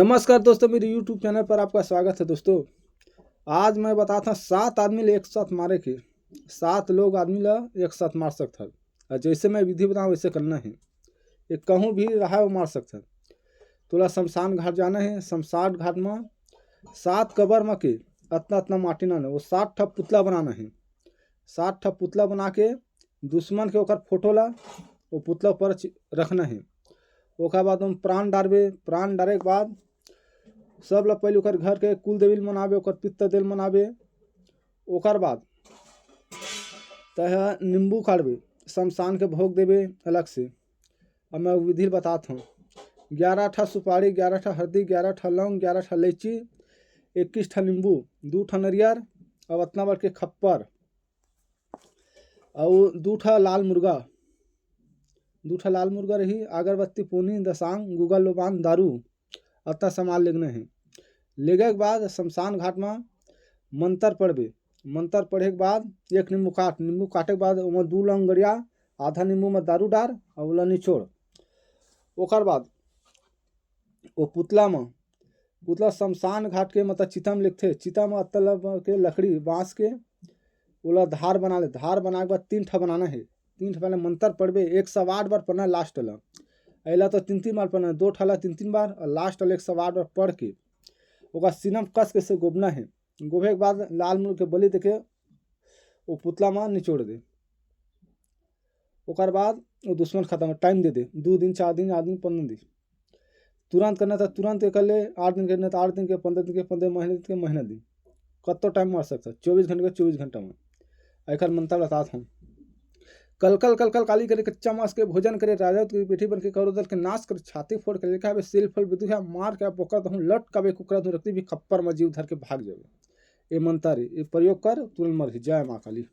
नमस्कार दोस्तों, मेरे YouTube चैनल पर आपका स्वागत है। दोस्तों आज मैं बताता हूँ 7 आदमी ले एक साथ मारे के 7 लोग आदमी ला एक साथ मार सकता है। और जैसे मैं विधि बताऊँ वैसे करना है। ये कहूँ भी रहा है वो मार सकता है। तोला शमशान घाट जाना है। शमशान घाट में 7 कबर में के अतना अतना माटी ना वो 7 ठप पुतला बनाना है। 7 ठप पुतला बना के दुश्मन के ओकर फोटो ला वो पुतला पर रखना है। ओकर बाद हम प्राण डालबे। प्राण डाले के बाद सब लोग पहले ओकर घर के कुल देवी मनाबे, ओकर पित्त देल मनाबे। ओकर बाद तह नींबू काटबे, शमशान के भोग देबे अलग से। अब मैं विधि बताता हूँ। 11 ठा सुपारी, 11 ठा हल्दी, 11 ठा लौंग, 11 ठा इलायची, 21 ठा नींबू, 2 ठा नरियर और अतना बड़ के खप्पर और 2 ठा लाल मुर्गा। 2 ठा लाल मुर्गा रही। अगरबत्ती, पूनी, दसांग, गुगल लोबान, दारू अतना सामान लेना है। लेगे के बाद शमशान घाट में मंत्र पढ़बे। मंत्र पढ़े के बाद एक नींबू काटे के बाद उसमें 2 लौंग गरिया, आधा नींबू में दारू डाल और ओला निचोड़। ओकर बाद वो पुतला शमशान घाट के मतलब चिता में लिखते। चिता में अतल के लकड़ी बांस के ओला धार बना ले। धार बना के बाद 3 ठा बनाना है। 3 ठा पहले मंत्र पढ़बे। 108 बार पढ़ना लास्ट वाला। अला तो 3 बार पढ़ना, 2 ठा ला 3 बार और लास्ट वाला 108 बार पढ़ के ओका सीना में कस के से गोबना है। गोबे के बाद लाल मुर्ग के बलि देके वो पुतला में निचोड़ दे। ओकर बाद वो दुश्मन खत्म। टाइम दे दे 2 दिन, 4 दिन, 8 दिन, 15 दिन। तुरंत करना था तुरंत कर ले। 8 दिन करना था 8 दिन के, 15 दिन के 15, महीने के महीना दिन। कतो टाइम मार सकता 24 घंटे के 24 घंटा में। एकर मंत्र बताता हूँ। कल काली करे, कच्चा मांस के भोजन करे, राजा की बेटी बन के करो दल के नाश कर, छाती फोड़ के लिखा है सिल फल विदुहा मार के पोकर हूँ, लट कबे कुकरा रखती भी खप्पर में जीव धर के भाग जावे। ये मंत्र ये प्रयोग कर, तुरंत मर। जय माँ काली।